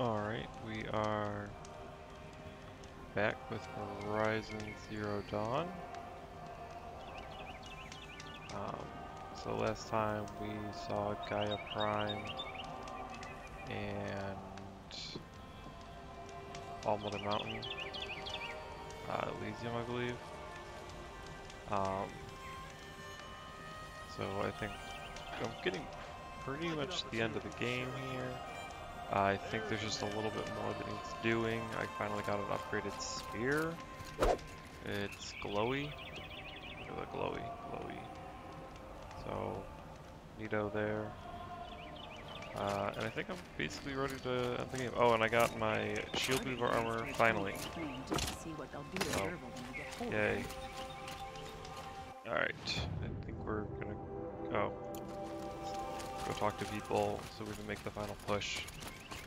Alright, we are back with Horizon Zero Dawn. Um, so last time we saw Gaia Prime and All Mother Mountain, Elysium, I believe. Um, so I think I'm getting pretty much the end of the game here. I think there's just a little bit more that needs doing. I finally got an upgraded spear. It's glowy. Look at the glowy. So, neato there. And I think I'm basically ready to end the game. Oh, and I got my shield weaver armor finally. Oh, yay. Alright, I think we're gonna go talk to people so we can make the final push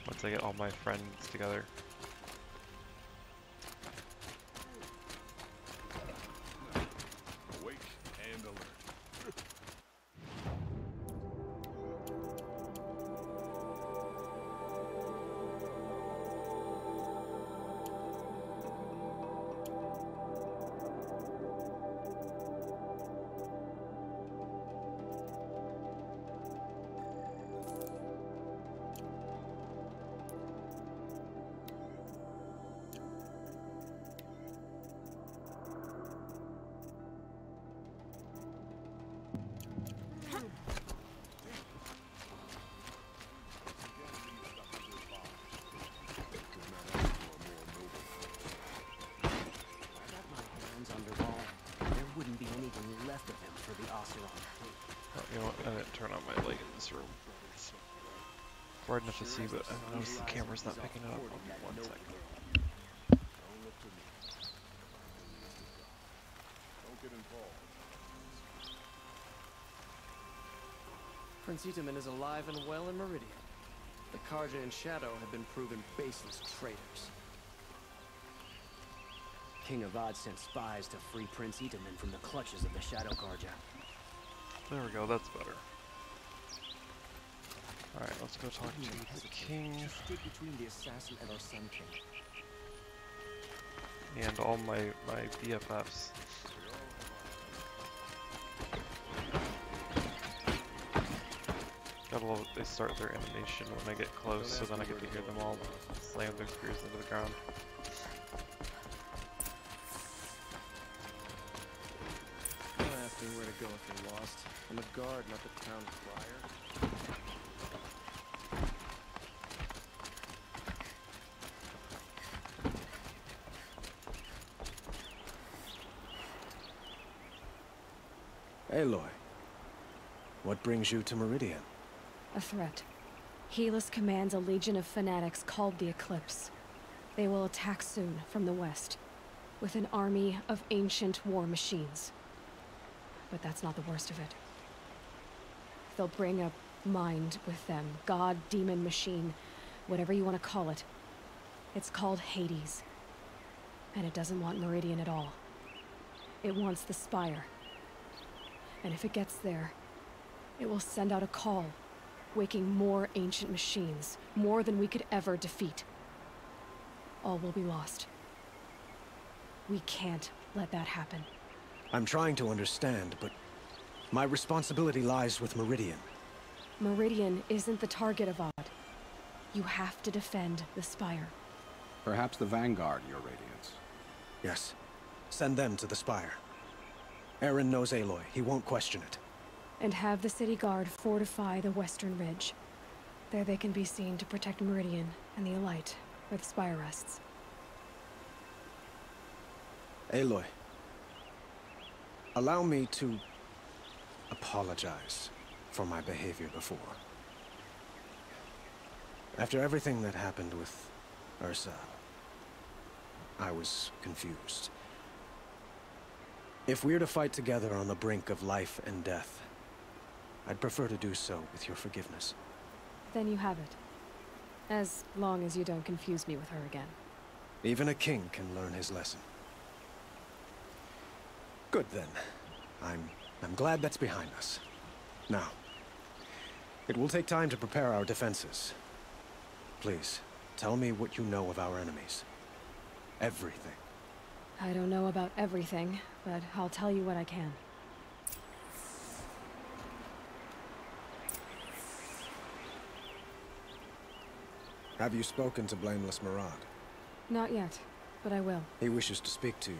once I get all my friends together. Awake and alert. Oh, you know what? I didn't turn on my light in this room. It's bright enough to see, but I noticed the camera's not picking it up. One second. Don't get involved. Prince Itamen is alive and well in Meridian. The Carja and Shadow have been proven baseless traitors. King Avad sent spies to free Prince Itamen from the clutches of the Shadow Carja. There we go, that's better. Alright, let's go talk to the king. Stood between the assassin and our Sun King. And all my BFFs. Gotta love it, they start their animation when I get close, so then I get to hear them all slam their spears into the ground. Don't ask me where to go if you're lost. I'm a guard, not the town crier. Aloy, what brings you to Meridian? A threat. Helis commands a legion of fanatics called the Eclipse. They will attack soon from the west, with an army of ancient war machines. But that's not the worst of it. They'll bring a mind with them, god, demon, machine, whatever you want to call it. It's called Hades. And it doesn't want Meridian at all. It wants the Spire. And if it gets there, it will send out a call, waking more ancient machines, more than we could ever defeat. All will be lost. We can't let that happen. I'm trying to understand, but my responsibility lies with Meridian. Meridian isn't the target of Odd. You have to defend the Spire. Perhaps the Vanguard, Your Radiance. Yes, send them to the Spire. Eren knows Aloy. He won't question it. And have the city guard fortify the western ridge. There they can be seen to protect Meridian and the Elite, where the Spire rests. Aloy, allow me to apologize for my behavior before. After everything that happened with Ursa, I was confused. If we're to fight together on the brink of life and death, I'd prefer to do so with your forgiveness. Then you have it. As long as you don't confuse me with her again. Even a king can learn his lesson. Good then. I'm glad that's behind us. Now, it will take time to prepare our defenses. Please, Tell me what you know of our enemies. Everything. I don't know about everything, but I'll tell you what I can. Have you spoken to Blameless Murad? Not yet, but I will. He wishes to speak to you.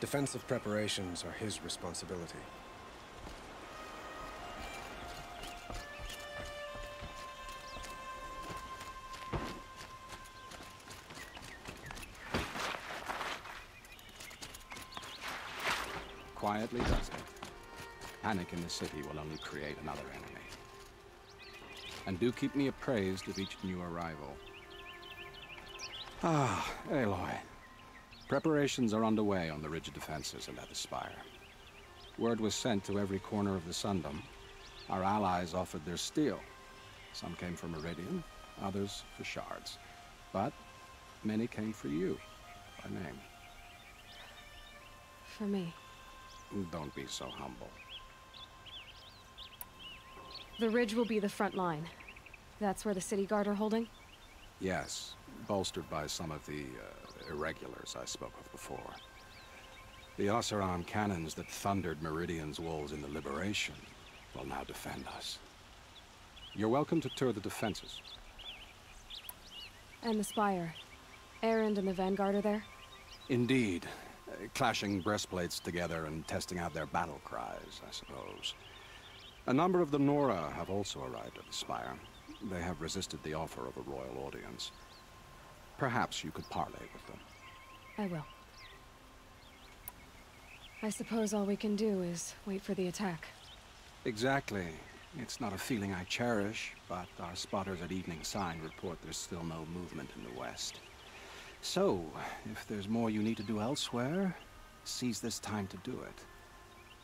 Defensive preparations are his responsibility. Quietly does it. Panic in the city will only create another enemy. And do keep me appraised of each new arrival. Ah, Aloy. Preparations are underway on the rigid defenses and at the Spire. Word was sent to every corner of the Sundom. Our allies offered their steel. Some came for Meridian, others for shards. But many came for you, by name. For me. Don't be so humble. The ridge will be the front line. That's where the city guard are holding? Yes, bolstered by some of the irregulars I spoke of before. The Oseram cannons that thundered Meridian's walls in the Liberation will now defend us. You're welcome to tour the defenses. And the Spire. Erend and the Vanguard are there? Indeed. Clashing breastplates together and testing out their battle cries, I suppose. A number of the Nora have also arrived at the Spire. They have resisted the offer of a royal audience. Perhaps you could parley with them. I will. I suppose all we can do is wait for the attack. Exactly. It's not a feeling I cherish, but our spotters at Evening Sign report there's still no movement in the west. So, if there's more you need to do elsewhere, seize this time to do it.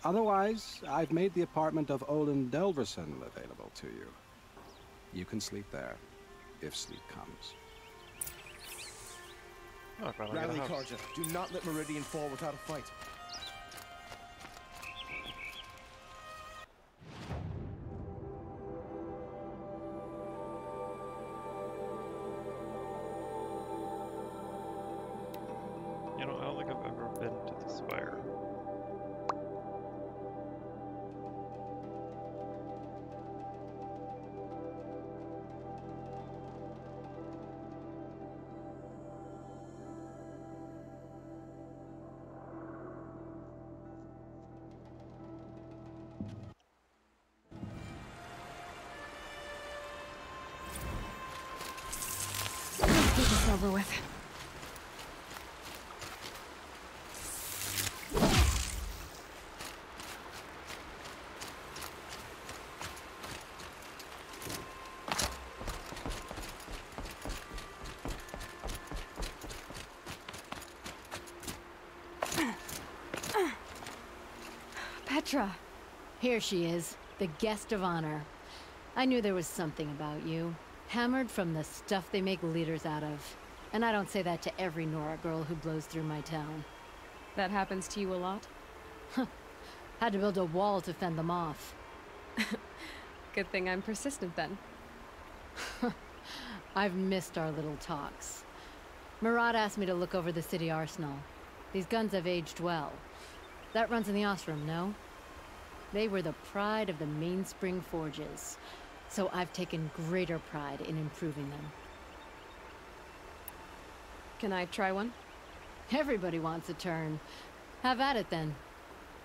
Otherwise, I've made the apartment of Olin Delverson available to you. You can sleep there, if sleep comes. Oh, I finally got a Rally, house. Carja. Do not let Meridian fall without a fight. You know, I don't think I've ever been to the Spire. Let's get this over with. Petra. Here she is, the guest of honor. I knew there was something about you. Hammered from the stuff they make leaders out of. And I don't say that to every Nora girl who blows through my town. That happens to you a lot? Had to build a wall to fend them off. Good thing I'm persistent then. I've missed our little talks. Murad asked me to look over the city arsenal. These guns have aged well. That runs in the Osram, no? They were the pride of the Mainspring Forges. So I've taken greater pride in improving them. Can I try one? Everybody wants a turn. Have at it then.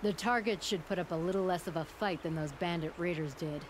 The target should put up a little less of a fight than those bandit raiders did.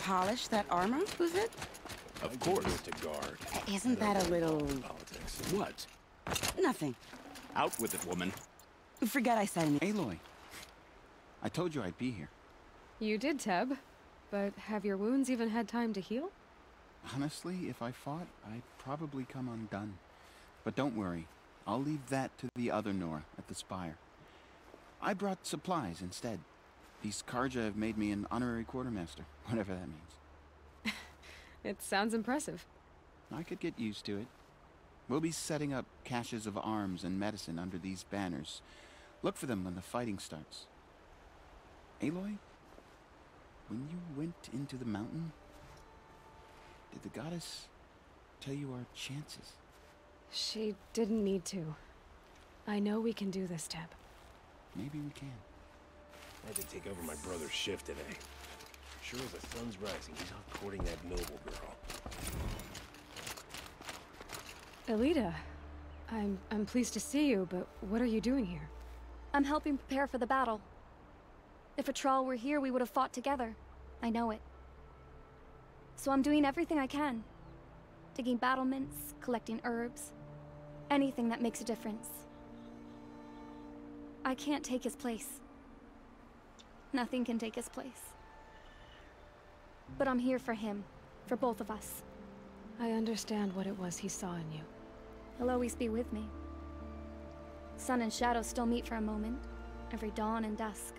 polish that armor, was it? Of course. To guard. Isn't that a little... Politics. What? Nothing. Out with it, woman. Forget I said anything. Aloy, I told you I'd be here. You did, Teb. But have your wounds even had time to heal? Honestly, if I fought, I'd probably come undone. But don't worry. I'll leave that to the other Nora at the Spire. I brought supplies instead. These Karja have made me an honorary quartermaster, whatever that means. It sounds impressive. I could get used to it. We'll be setting up caches of arms and medicine under these banners. Look for them when the fighting starts. Aloy, when you went into the mountain, did the goddess tell you our chances? She didn't need to. I know we can do this, Teb. Maybe we can. I had to take over my brother's shift today. Sure as the sun's rising, he's off courting that noble girl. Elita, I'm pleased to see you, but what are you doing here? I'm helping prepare for the battle. If Atral were here, we would have fought together. I know it. So I'm doing everything I can. Digging battlements, collecting herbs. Anything that makes a difference. I can't take his place. Nothing can take his place. But I'm here for him. For both of us. I understand what it was he saw in you. He'll always be with me. Sun and shadow still meet for a moment. Every dawn and dusk.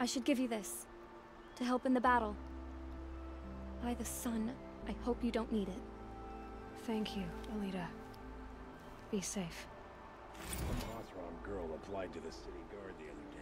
I should give you this. To help in the battle. By the sun, I hope you don't need it. Thank you, Elita. Be safe. Some Othram girl applied to the city guard the other day.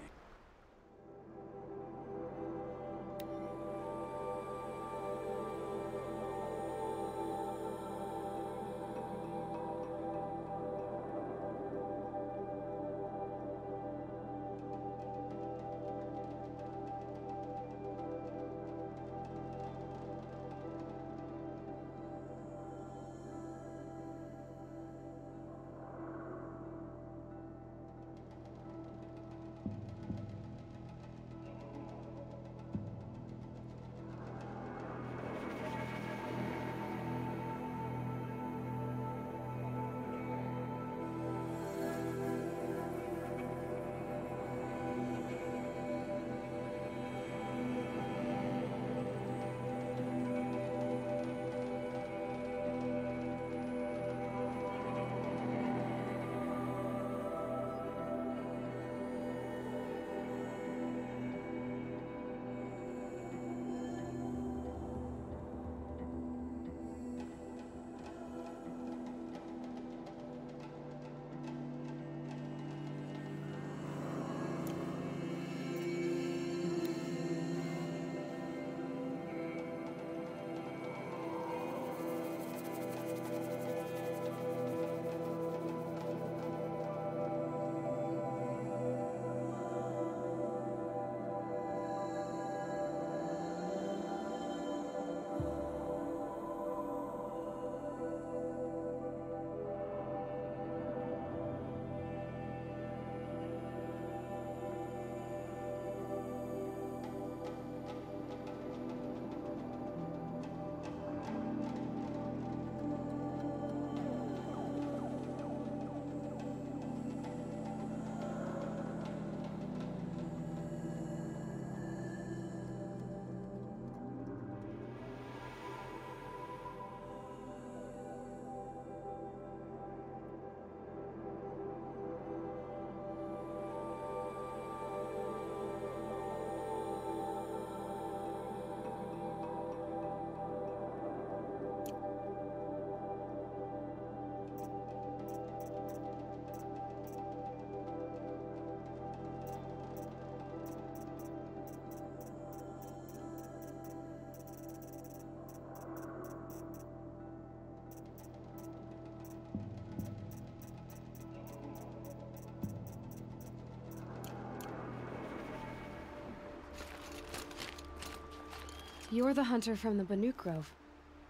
You're the hunter from the Banuk Grove.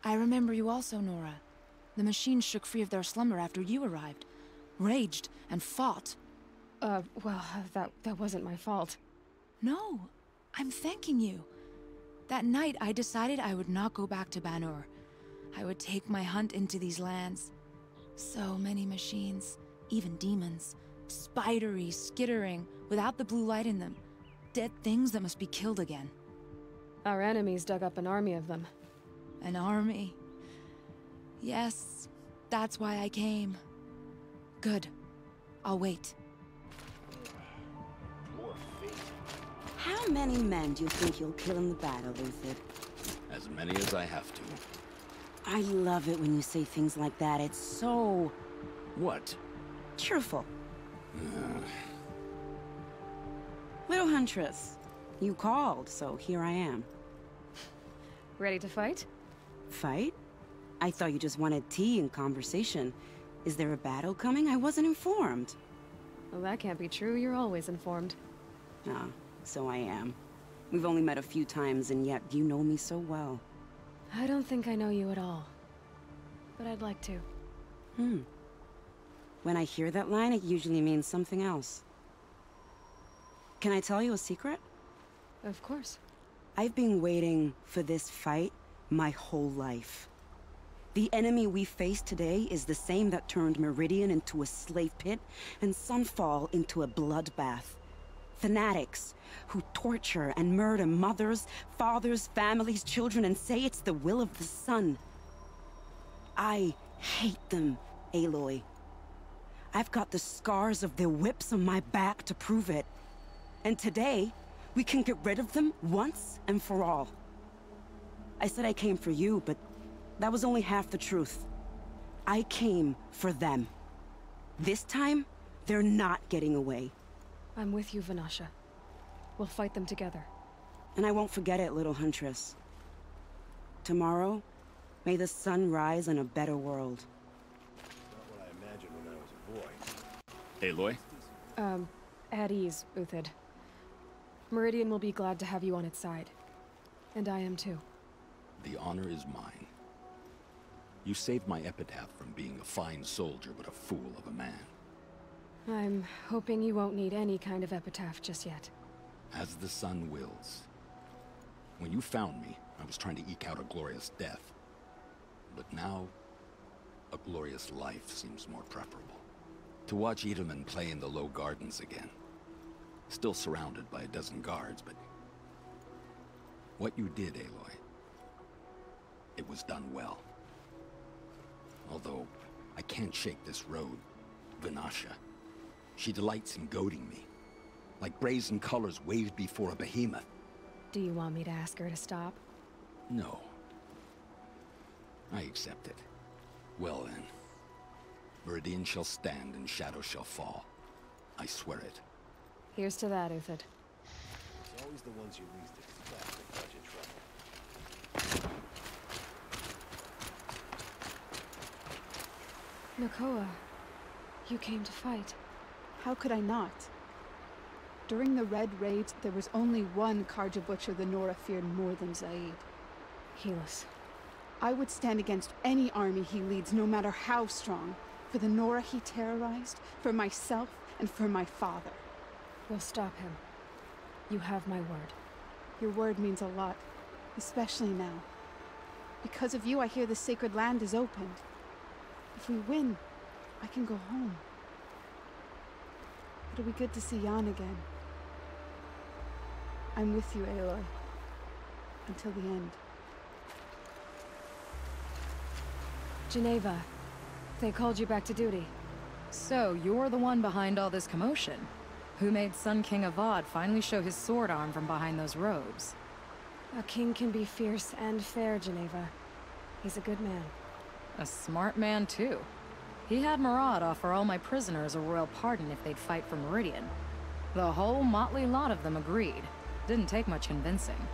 I remember you also, Nora. The machines shook free of their slumber after you arrived. Raged and fought. Well, that wasn't my fault. No, I'm thanking you. That night, I decided I would not go back to Banur. I would take my hunt into these lands. So many machines, even demons. Spidery, skittering, without the blue light in them. Dead things that must be killed again. Our enemies dug up an army of them. An army. Yes, that's why I came. Good. I'll wait. How many men do you think you'll kill in the battle, Uthid? As many as I have to. I love it when you say things like that. It's so... What? cheerful. Little Huntress, you called, so here I am. Ready to fight? Fight? I thought you just wanted tea and conversation. Is there a battle coming? I wasn't informed. Well, that can't be true. You're always informed. Ah, so I am. We've only met a few times, and yet you know me so well. I don't think I know you at all. But I'd like to. When I hear that line, it usually means something else. Can I tell you a secret? Of course. I've been waiting for this fight my whole life. The enemy we face today is the same that turned Meridian into a slave pit and Sunfall into a bloodbath. Fanatics who torture and murder mothers, fathers, families, children, and say it's the will of the sun. I hate them, Aloy. I've got the scars of their whips on my back to prove it. And today, we can get rid of them once and for all. I said I came for you, but that was only half the truth. I came for them. This time, they're not getting away. I'm with you, Vanasha. We'll fight them together. And I won't forget it, little Huntress. Tomorrow, may the sun rise in a better world. Not what I imagined when I was a boy. Aloy? At ease, Uthid. Meridian will be glad to have you on its side. And I am too. The honor is mine. You saved my epitaph from being a fine soldier, but a fool of a man. I'm hoping you won't need any kind of epitaph just yet. As the sun wills. When you found me, I was trying to eke out a glorious death. But now, a glorious life seems more preferable. To watch Edelman play in the Low Gardens again. Still surrounded by a dozen guards, but... what you did, Aloy, it was done well. Although, I can't shake this road, Vanasha. She delights in goading me. Like brazen colors waved before a behemoth. Do you want me to ask her to stop? No. I accept it. Well then. Meridian shall stand and shadow shall fall. I swear it. Here's to that, Uthid. It's always the ones you least expect that get you trouble. Nakoa, you came to fight. How could I not? During the Red Raids, there was only one Carja Butcher the Nora feared more than Zaid. Helis. I would stand against any army he leads, no matter how strong. For the Nora he terrorized, for myself, and for my father. We'll stop him. You have my word. Your word means a lot, especially now. Because of you, I hear the sacred land is opened. If we win, I can go home. It'll be good to see Jan again. I'm with you, Aloy. Until the end. Geneva, they called you back to duty. So, you're the one behind all this commotion? Who made Sun King Avad finally show his sword arm from behind those robes? A king can be fierce and fair, Geneva. He's a good man. A smart man, too. He had Murad offer all my prisoners a royal pardon if they'd fight for Meridian. The whole motley lot of them agreed. Didn't take much convincing.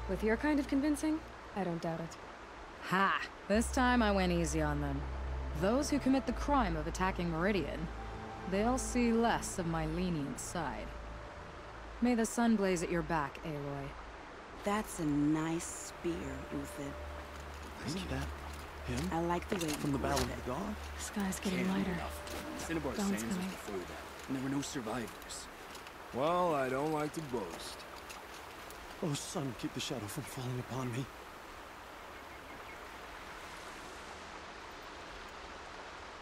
With your kind of convincing, I don't doubt it. Ha! This time I went easy on them. Those who commit the crime of attacking Meridian, they'll see less of my lenient side. May the sun blaze at your back, Aloy. That's a nice spear, Uthid. Isn't that him? I like the way From the Battle of the Dawn? The sky's getting lighter. Cinnabar Dawn's Sands was coming. before that, and there were no survivors. Well, I don't like to boast. Oh, son, keep the shadow from falling upon me.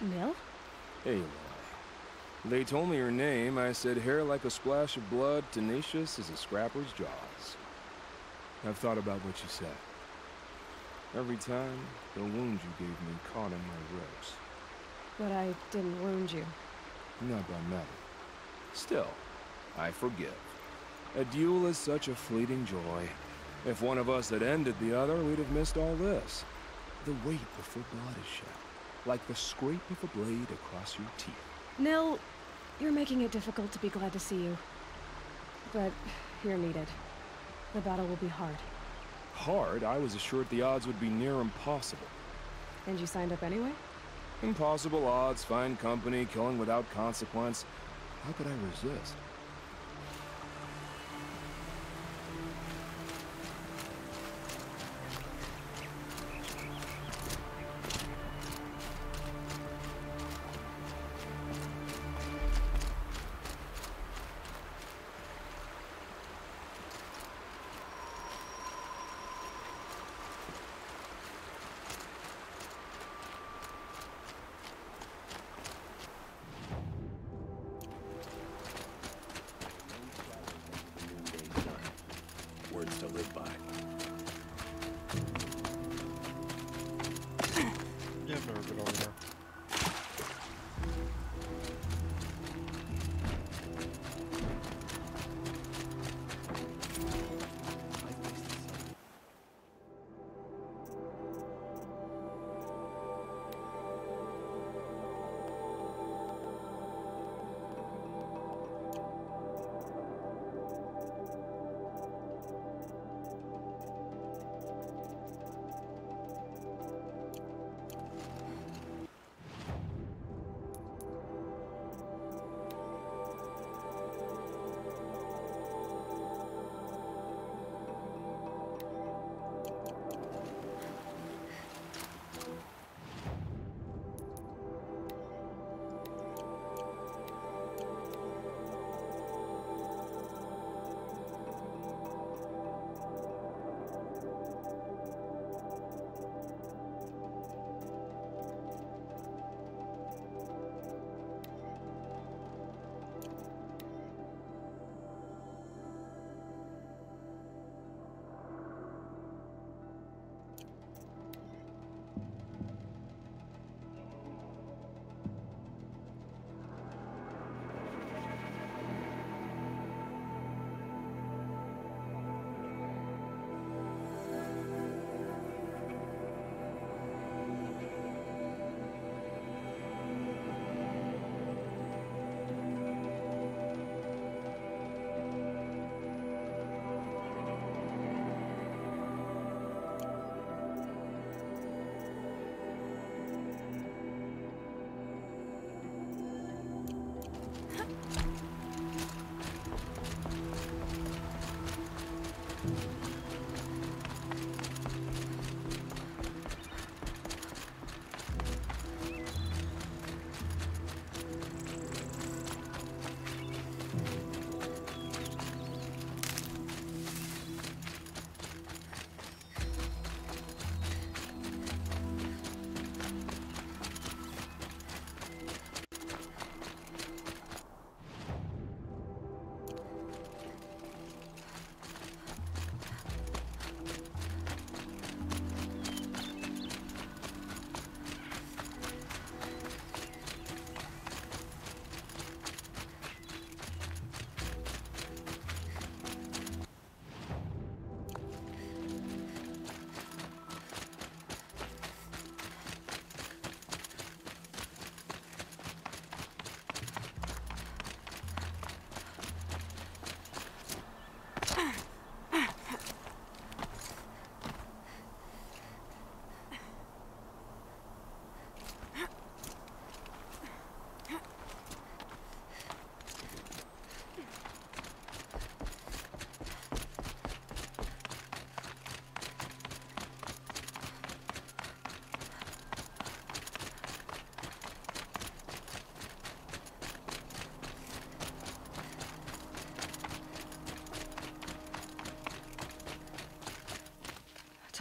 Nil? Aloy. They told me her name. I said hair like a splash of blood, tenacious as a scrapper's jaws. I've thought about what you said. Every time, the wound you gave me caught in my ribs. But I didn't wound you. Not by metal. Still, I forgive. A duel is such a fleeting joy. If one of us had ended the other, we'd have missed all this. The weight before blood is shed, like the scrape of a blade across your teeth. Nil, you're making it difficult to be glad to see you. But you're needed. The battle will be hard. Hard? I was assured the odds would be near impossible. And you signed up anyway? Impossible odds, fine company, killing without consequence. How could I resist?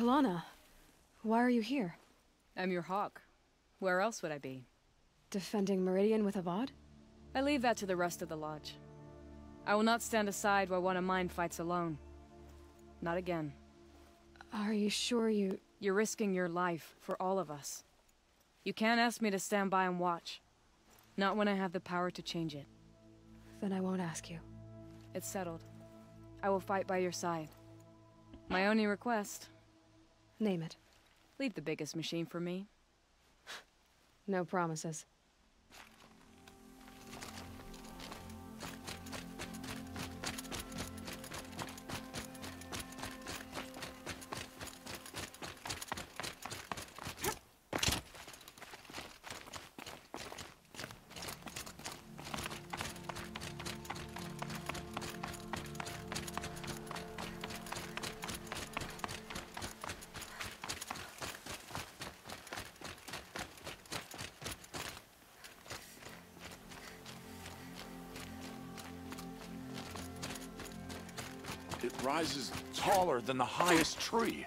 Talana, why are you here? I'm your hawk. Where else would I be? Defending Meridian with Avad? I leave that to the rest of the Lodge. I will not stand aside while one of mine fights alone. Not again. Are you sure you... You're risking your life for all of us. You can't ask me to stand by and watch. Not when I have the power to change it. Then I won't ask you. It's settled. I will fight by your side. My only request... Name it. Leave the biggest machine for me. No promises. It rises taller than the highest tree.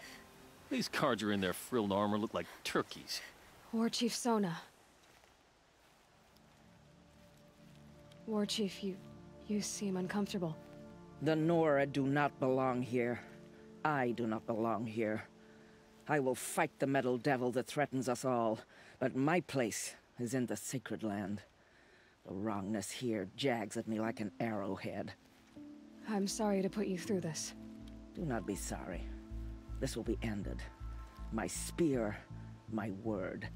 These Carja in their frilled armor look like turkeys. War Chief Sona. War Chief, you seem uncomfortable. The Nora do not belong here. I do not belong here. I will fight the metal devil that threatens us all, but my place is in the sacred land. The wrongness here jags at me like an arrowhead. I'm sorry to put you through this. Do not be sorry. This will be ended. My spear, my word.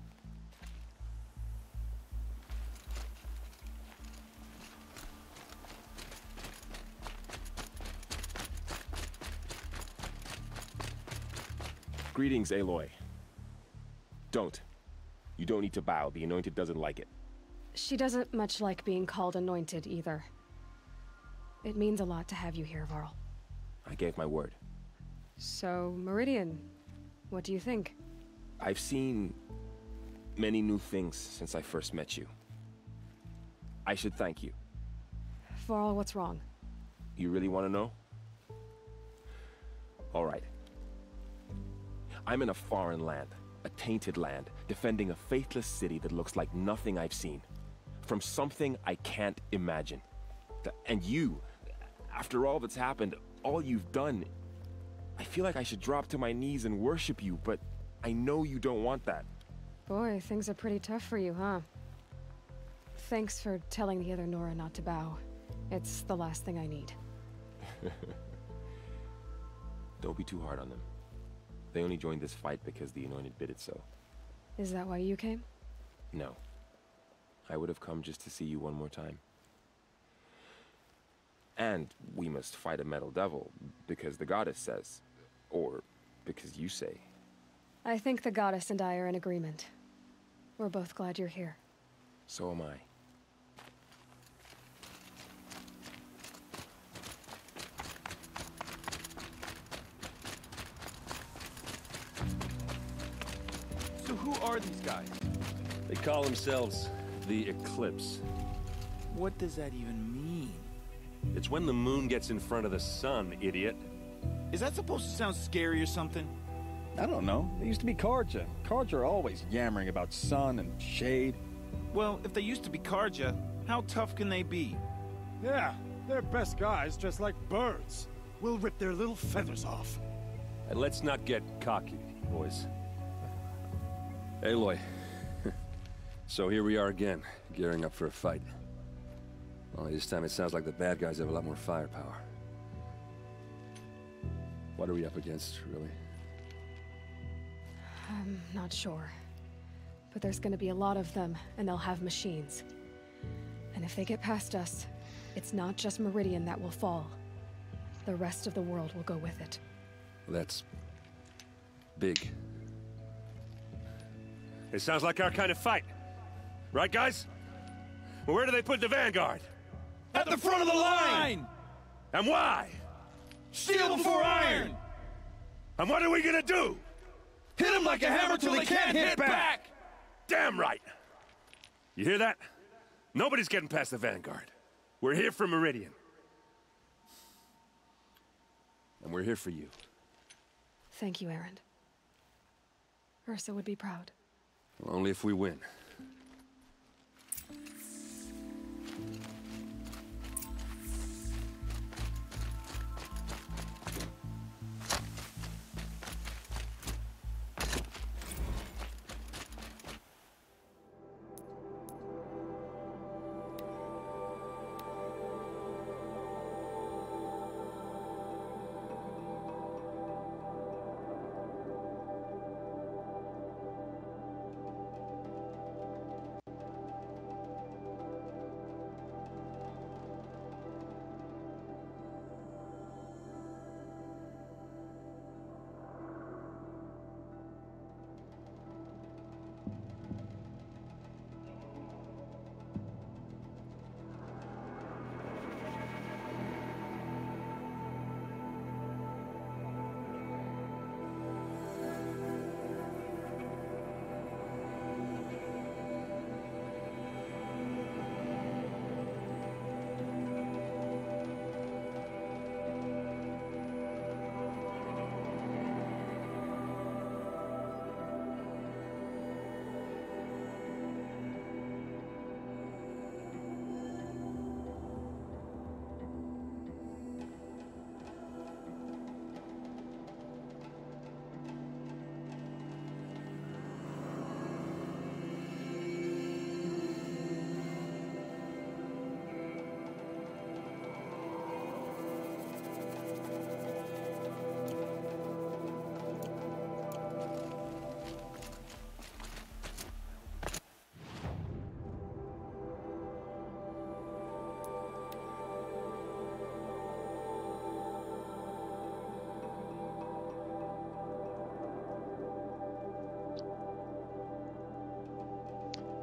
Greetings, Aloy. Don't. You don't need to bow. The Anointed doesn't like it. She doesn't much like being called Anointed, either. It means a lot to have you here, Varl. I gave my word. So, Meridian, what do you think? I've seen many new things since I first met you. I should thank you. Varl, what's wrong? You really want to know? All right. I'm in a foreign land, a tainted land, defending a faithless city that looks like nothing I've seen. From something I can't imagine. And you, after all that's happened, all you've done, I feel like I should drop to my knees and worship you, but I know you don't want that. Boy, things are pretty tough for you, huh? Thanks for telling the other Nora not to bow. It's the last thing I need. Don't be too hard on them. They only joined this fight because the Anointed bid it so. Is that why you came? No. I would have come just to see you one more time. And we must fight a metal devil, because the goddess says. Or because you say. I think the goddess and I are in agreement. We're both glad you're here. So am I. So who are these guys? They call themselves the Eclipse. What does that even mean? It's when the moon gets in front of the sun, idiot. Is that supposed to sound scary or something? I don't know. They used to be Carja. Carja are always yammering about sun and shade. Well, if they used to be Carja, how tough can they be? Yeah, they're best guys dressed like birds. We'll rip their little feathers off. And let's not get cocky, boys. Aloy. So here we are again, gearing up for a fight. Only this time it sounds like the bad guys have a lot more firepower. What are we up against, really? I'm not sure. But there's gonna be a lot of them, and they'll have machines. And if they get past us, it's not just Meridian that will fall. The rest of the world will go with it. Well, that's big. It sounds like our kind of fight. Right, guys? Well, where do they put the Vanguard? At the front of the line! And why? Steel before iron! And what are we gonna do? Hit them like a hammer till they can't hit back! Damn right! You hear that? Nobody's getting past the Vanguard. We're here for Meridian. And we're here for you. Thank you, Erend. Ursa would be proud. Well, only if we win.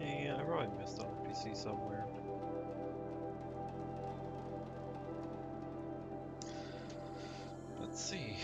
Yeah, I probably missed an NPC somewhere. Let's see.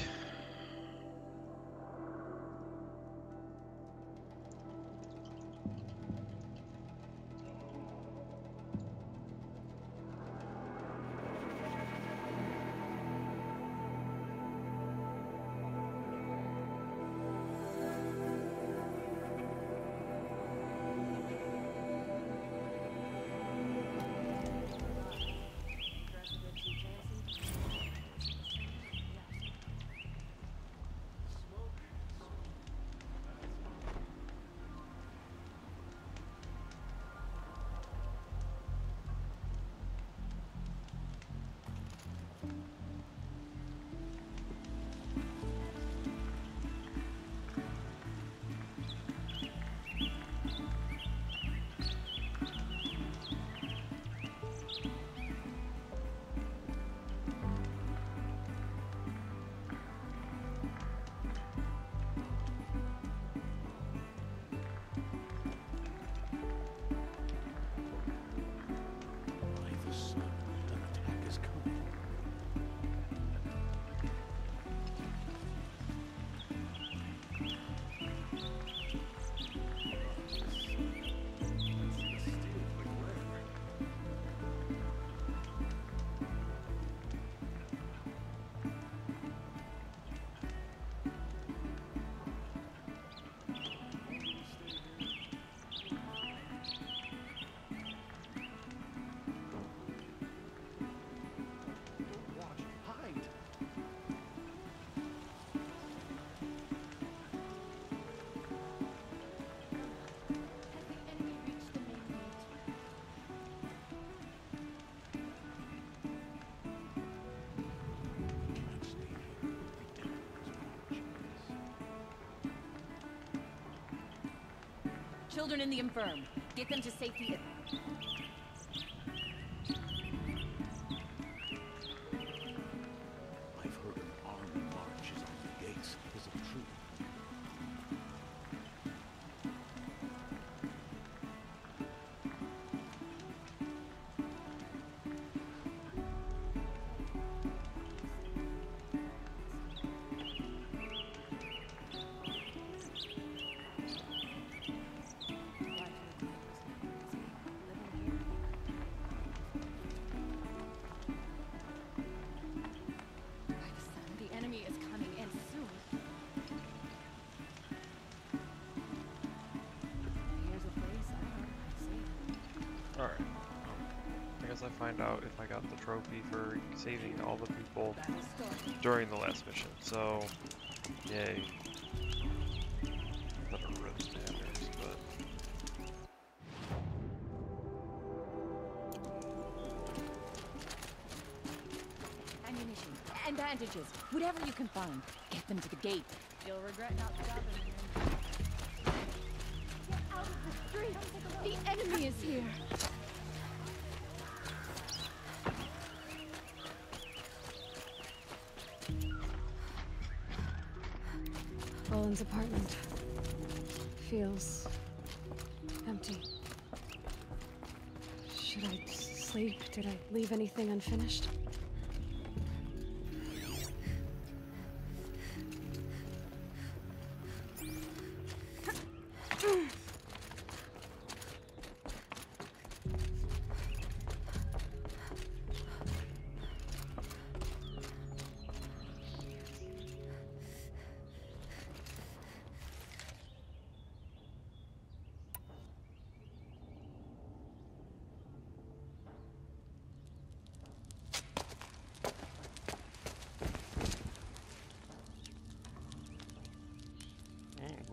Children in the infirm. Get them to safety. I've heard an armed march is on the gates. Is it true? as I find out if I got the trophy for saving all the people during the last mission. So, yay. That are really standards, but... Ammunition and bandages, whatever you can find. Get them to the gate. You'll regret not stopping. Get out of the street! The enemy is here! Roland's apartment feels empty. Should I sleep? Did I leave anything unfinished?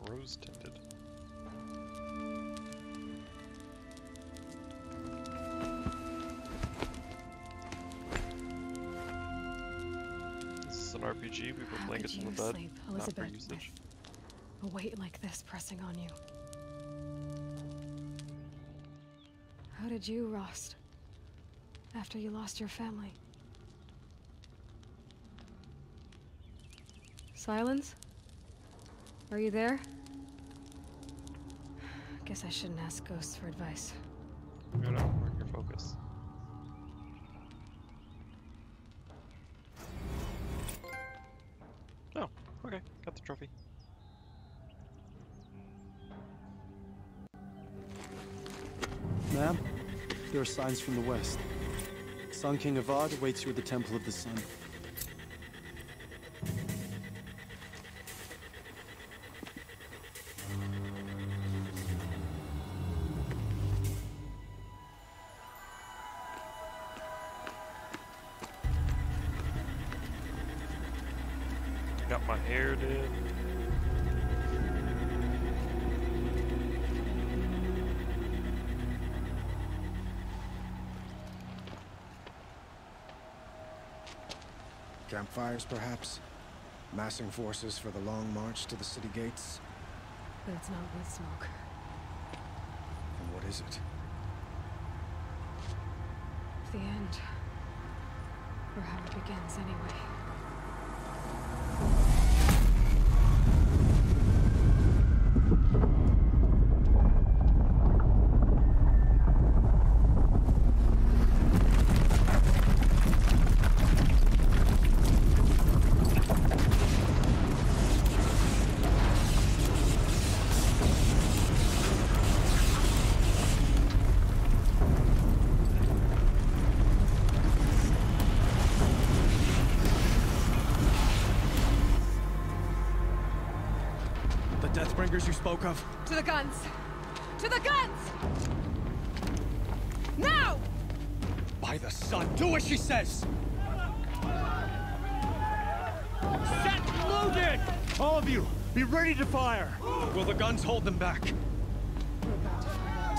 Rose tinted. This is an RPG. We put blankets in the bed. Sleep, not Elizabeth, for usage. with a weight like this pressing on you. How did you, Rost? After you lost your family? Silence? Are you there? Guess I shouldn't ask ghosts for advice. No, we're in your focus. Oh, okay. Got the trophy. Ma'am, there are signs from the west. Sun King Avad awaits you at the Temple of the Sun. Got my hair did. Campfires, perhaps? Massing forces for the long march to the city gates? But it's not wood smoke. And what is it? The end. Or how it begins, anyway. You spoke of? To the guns! To the guns! Now! By the sun, do as she says! Set loaded! All of you, be ready to fire! Will the guns hold them back? We're about to find out.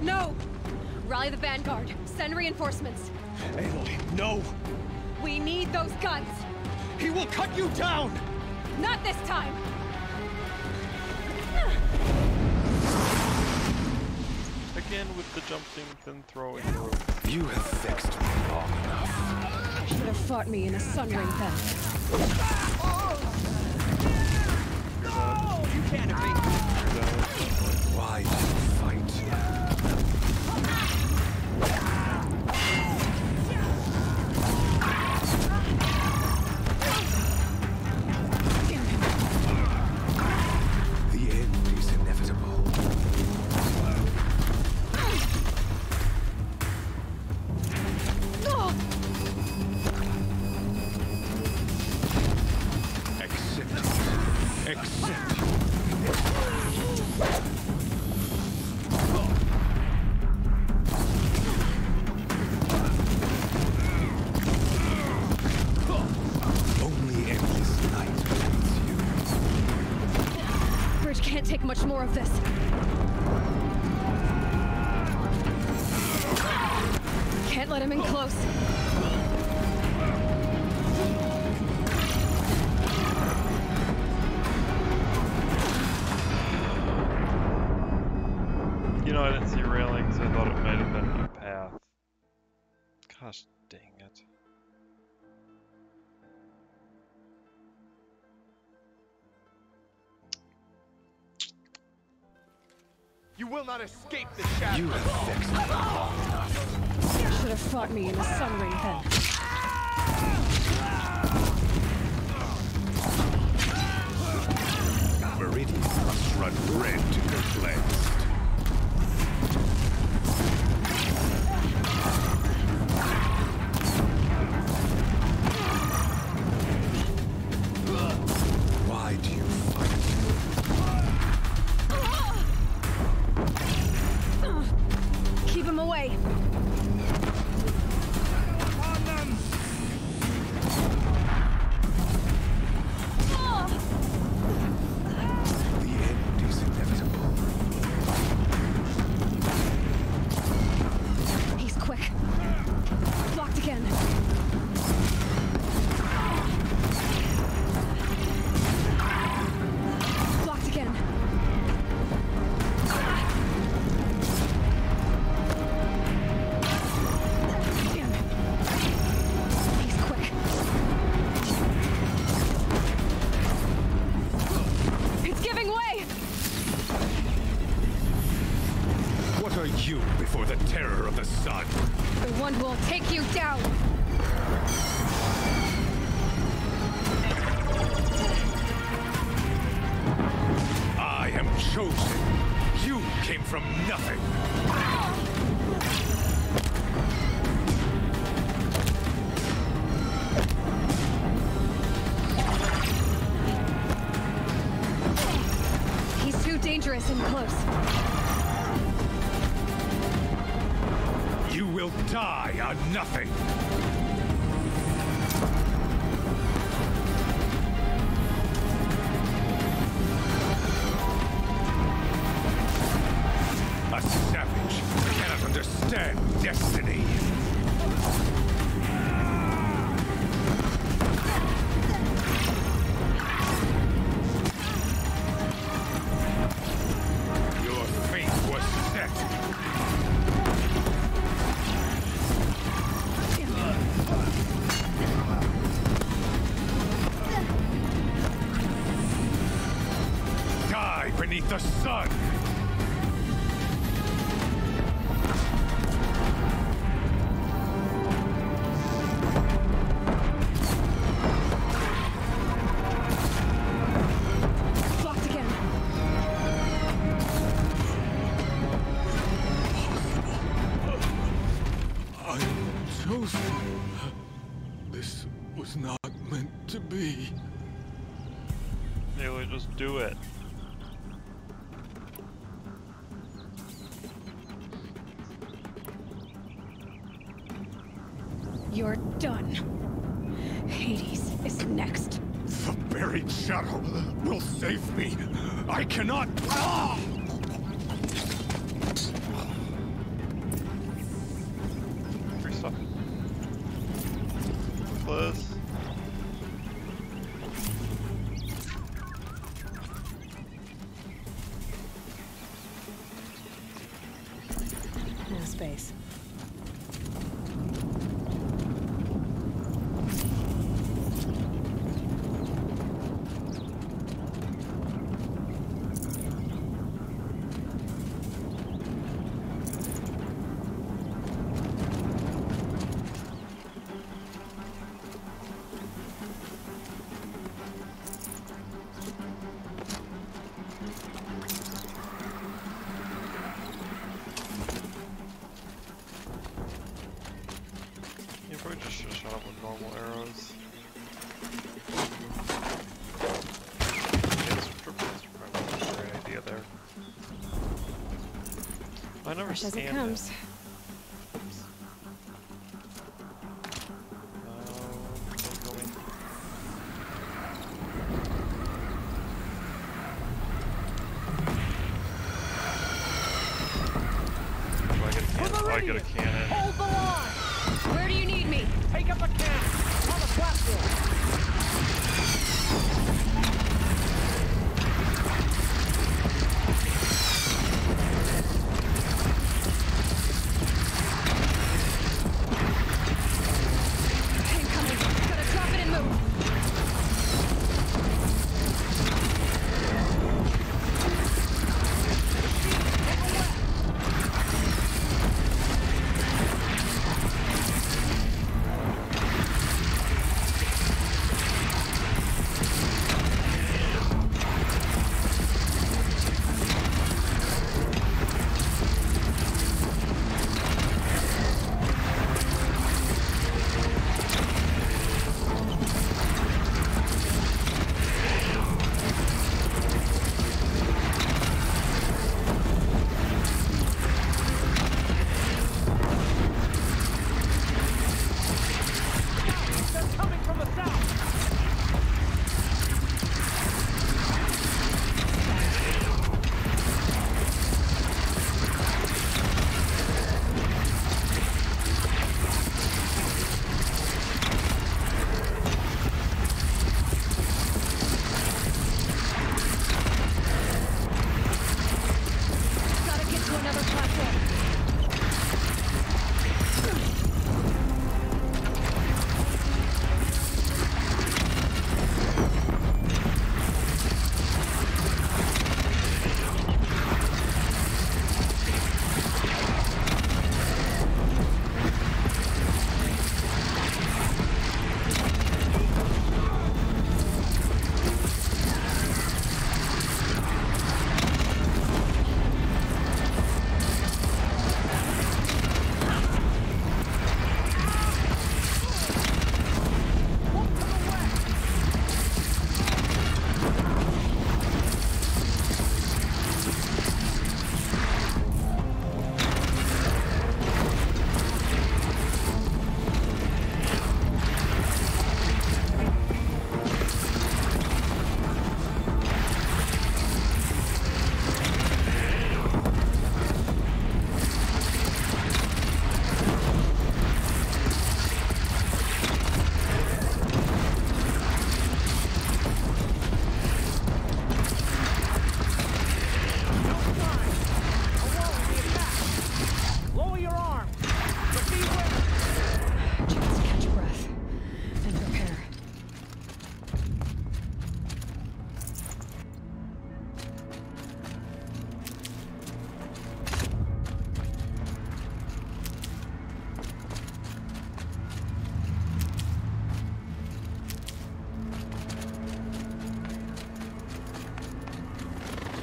No! Rally the vanguard. Send reinforcements. Aloy, no! We need those guns! He will cut you down! Not this time! Again with the jumping, then throwing the rope. You have fixed me long enough. You should have fought me in a sun ring then. You can't evade me. Why fight? The end is inevitable. much more of this. Can't let him in close. You know, I didn't see railings. I thought it might have been a path. Gosh dang it. You will not escape the shadow. You have vexed me long enough. You should have fought me in the Sun Ring then. Meridian must run red to be cleansed. Why do you fight? Keep him away. He's quick. Blocked again. Blocked again. Damn it. He's quick. It's giving way! What are you before the terror of the sun? The one who will take you down! I am chosen. You came from nothing. He's too dangerous and close. You will die on nothing. A savage cannot understand destiny. Your fate was set. Die beneath the sun. Blocked again. I am chosen. This was not meant to be. Maybe just do it. You're done. Hades is next. The buried shadow will save me. I cannot. Ah! Free stuff. Close. No space. You probably just should have shot up with normal arrows. Yes, triple is probably a great idea there. I never Fresh as it scanned comes. Don't go in. I get a cannon. Hold the line! Where do you need me? Take up a cannon! On the platform!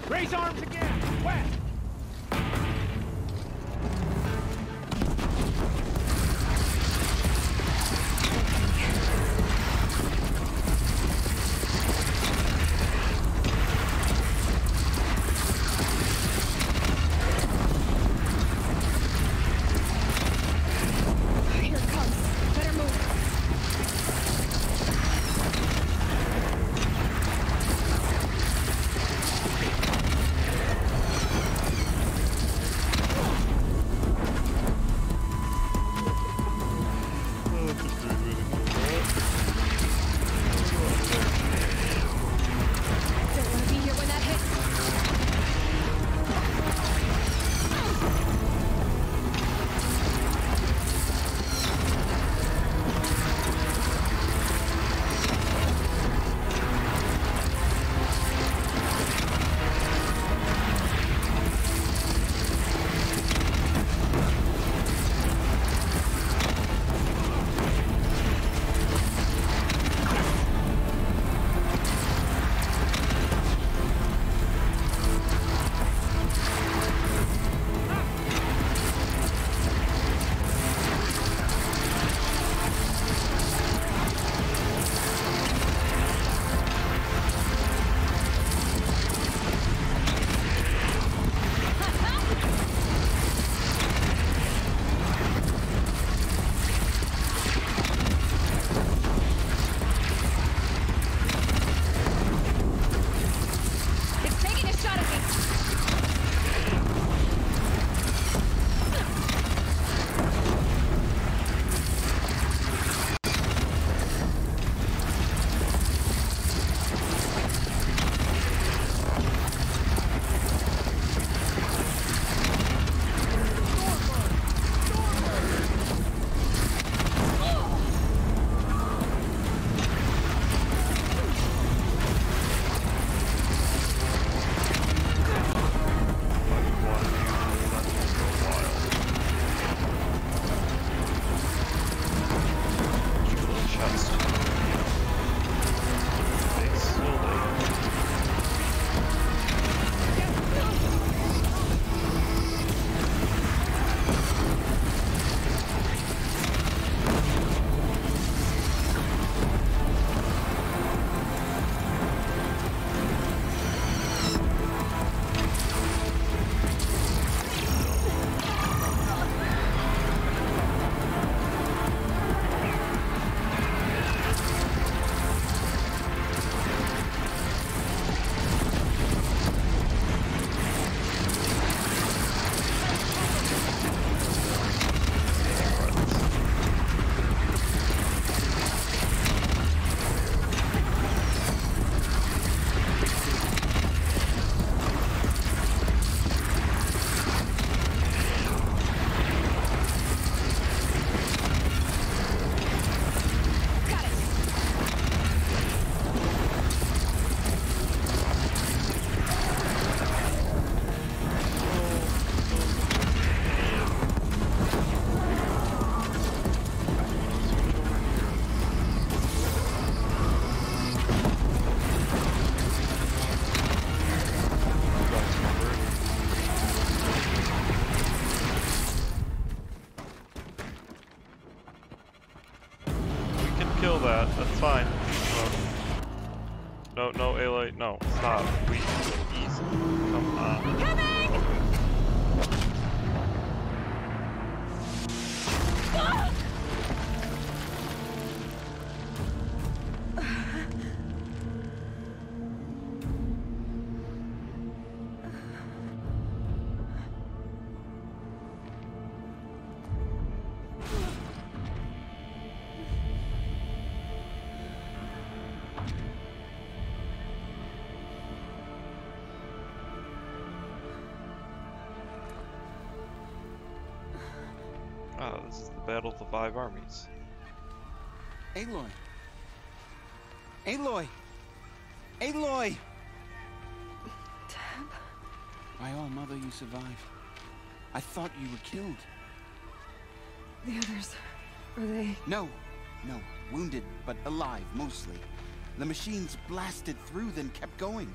Raise arms again! West! fine. No, no, Aloy, no, stop. Easy. Come on. Coming! Oh, this is the Battle of the Five Armies. Aloy! Aloy! Aloy! Deb? By all mother, you survived. I thought you were killed. The others, are they? No. Wounded, but alive, mostly. The machines blasted through, then kept going.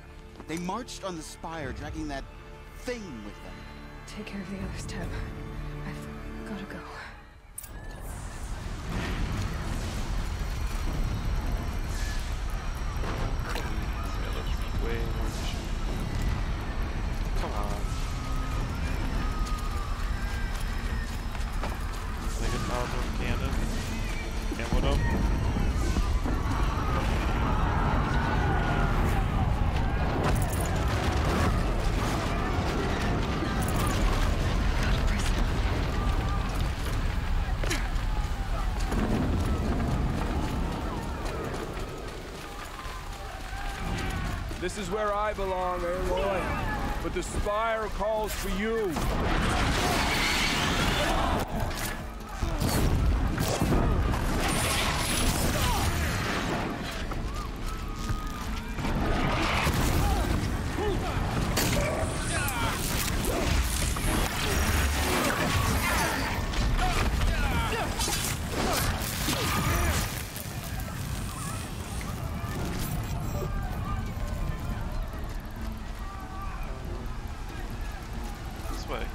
They marched on the spire, dragging that thing with them. Take care of the others, Deb. I've gotta go. Come on. Can I get Malcolm Cannon? Can one of them? This is where I belong, Aloy. But the Spire calls for you. This way.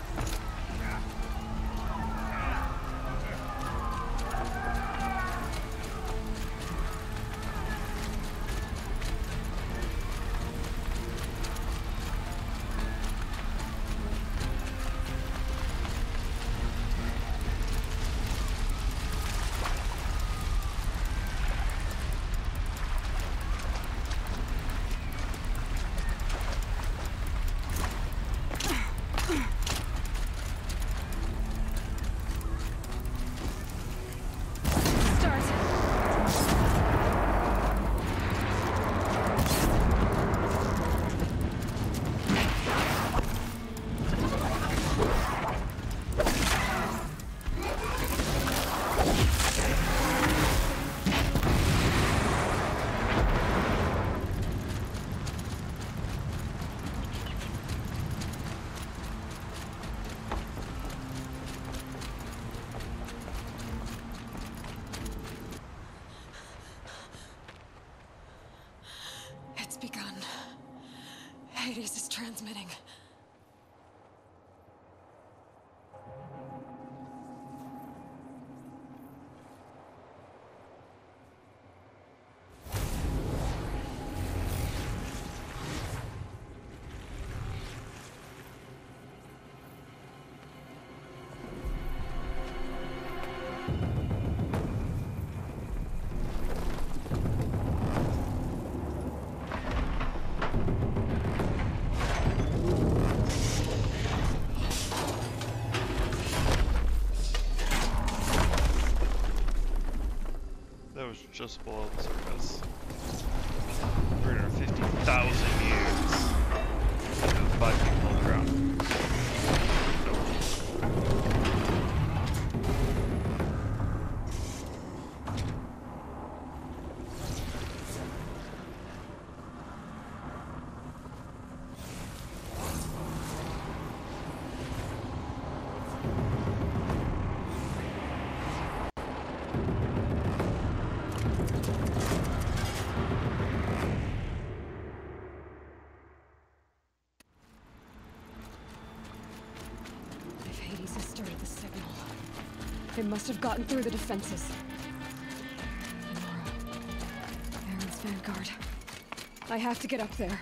It's begun. Hades is transmitting. Was just below the surface. 350,000 years. And 5 people on the ground. It must have gotten through the defenses. I have to get up there.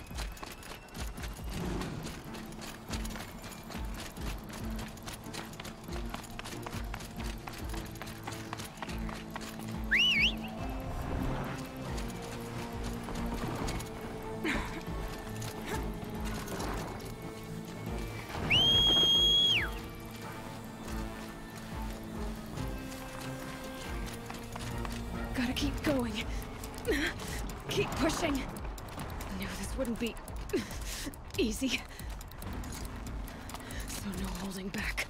Gotta keep going. Keep pushing. I knew this wouldn't be easy. So no holding back.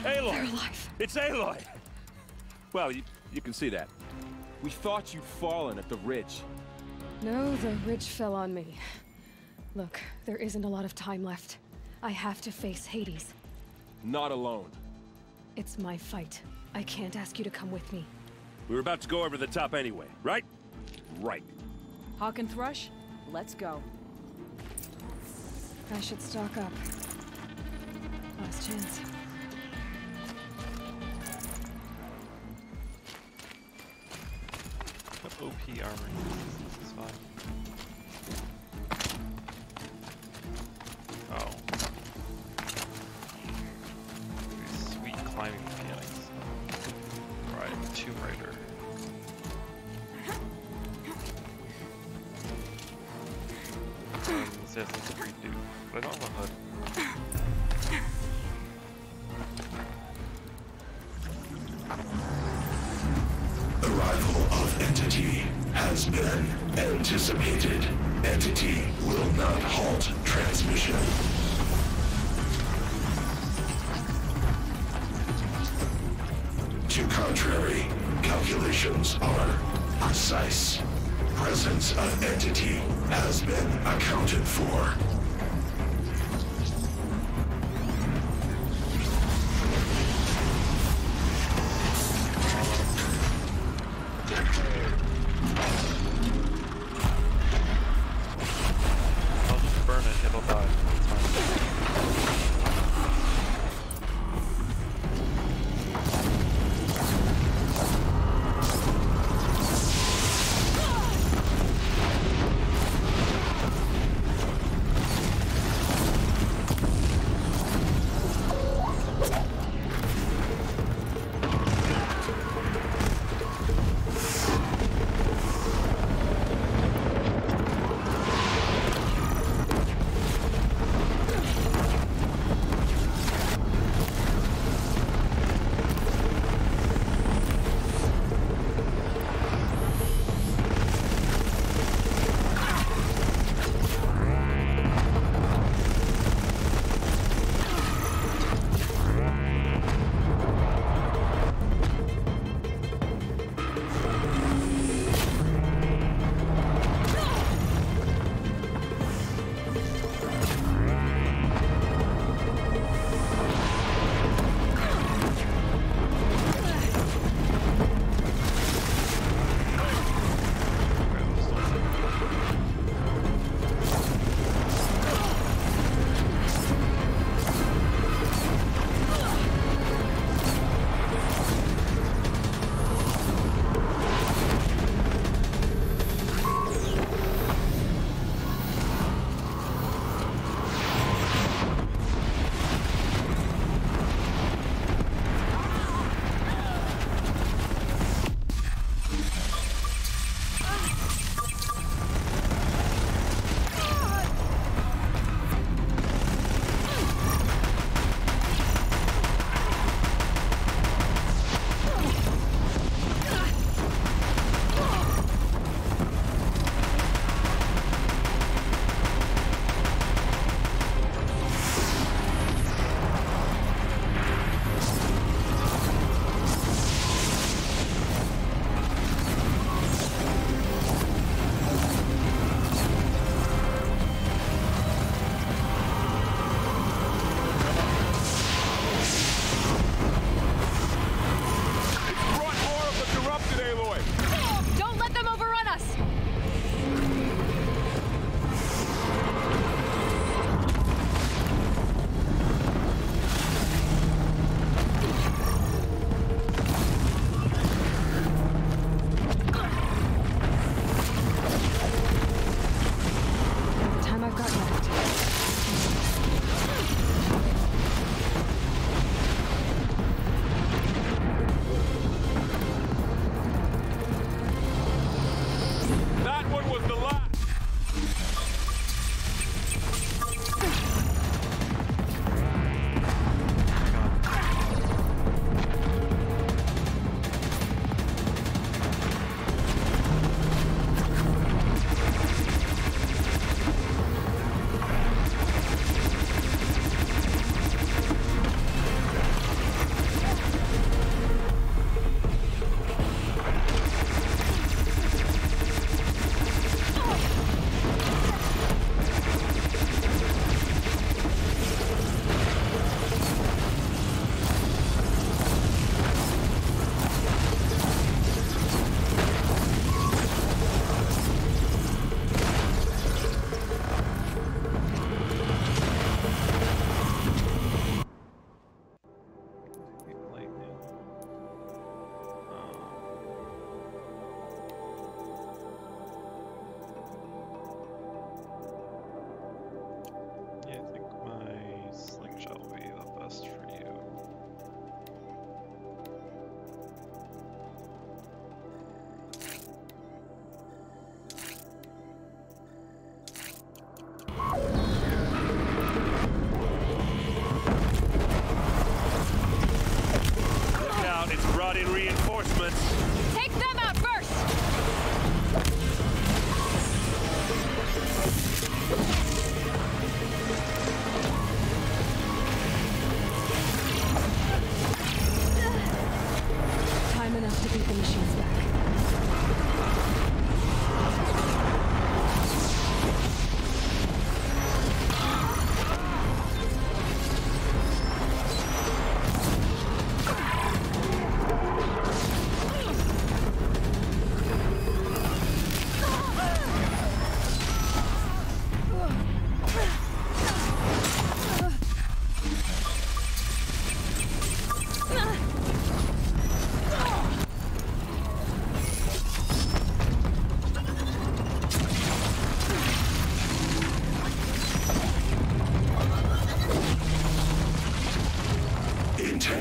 Aloy! They're alive. It's Aloy! Well, you can see that. We thought you'd fallen at the ridge. No, the ridge fell on me. Look, there isn't a lot of time left. I have to face Hades. Not alone. It's my fight. I can't ask you to come with me. We were about to go over the top anyway, right? Right. Hawk and Thrush, let's go. I should stock up. Last chance. What OP armor? This is fine. Oh. These sweet climbing mechanics. Right, Tomb Raider. Assassin's Creed dude, but I don't have a hood. Arrival of Entity has been anticipated. Entity will not halt transmission. To contrary, calculations are precise. Presence of Entity has been accounted for. I'll just burn it, it'll die. It's fine.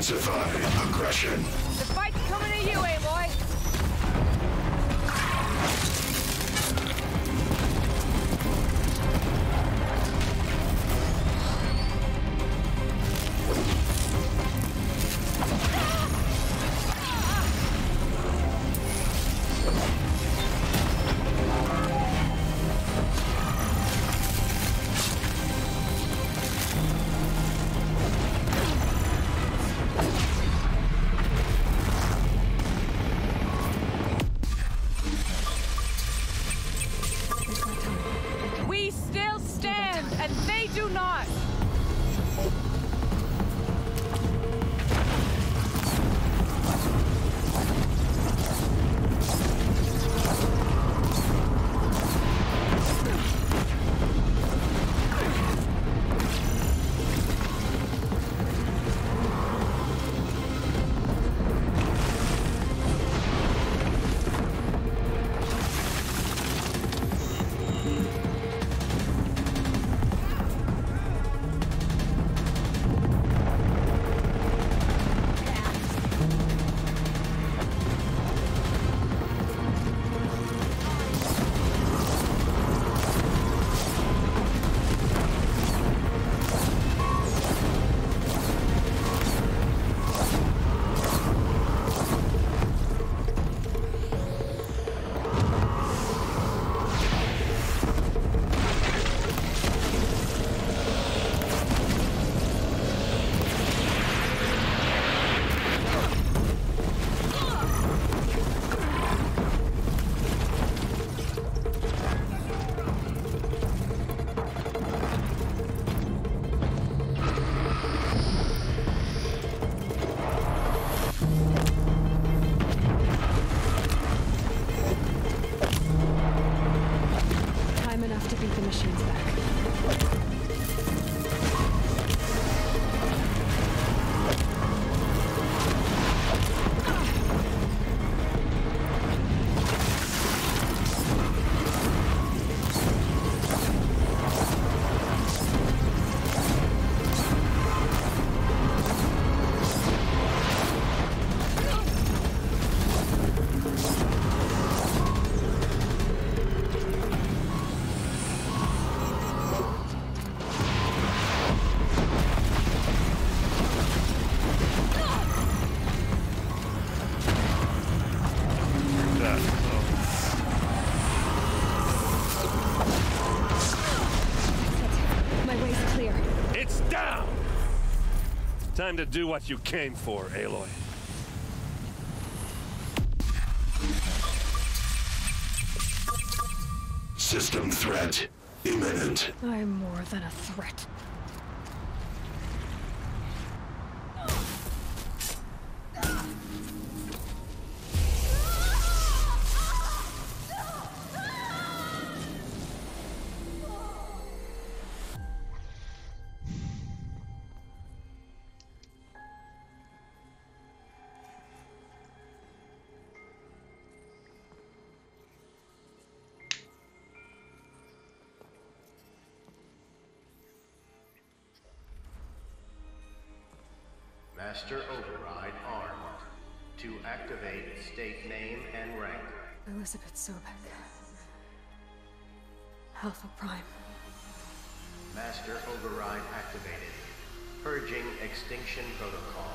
Intensify aggression. The fight's coming to you, Aloy! We still stand, and they do not! Time enough to beat the machines back. My way's clear. It's down! Time to do what you came for, Aloy. System threat imminent. I'm more than a threat. Master Override armed. To activate, state name and rank. Elizabeth Sobek. Alpha Prime. Master Override activated. Purging Extinction Protocol.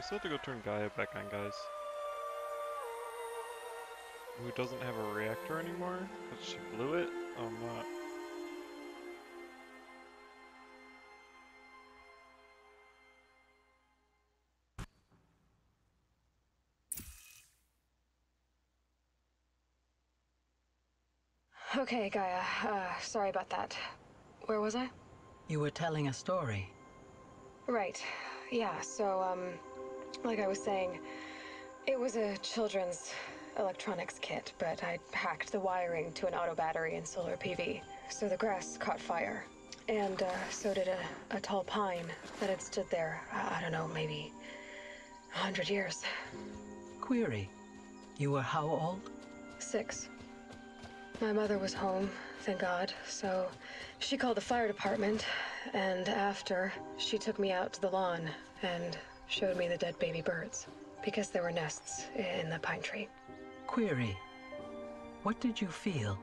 still have to go turn Gaia back on, guys. Who doesn't have a reactor anymore? But she blew it? Oh, not. Okay, Gaia. Sorry about that. Where was I? You were telling a story. Right. Yeah, so, like I was saying, it was a children's electronics kit, but I hacked the wiring to an auto battery and solar PV. So the grass caught fire. And, so did a tall pine that had stood there, I don't know, maybe 100 years. Query. You were how old? 6. My mother was home, thank God, so she called the fire department, and after, she took me out to the lawn and showed me the dead baby birds, because there were nests in the pine tree. Query. What did you feel?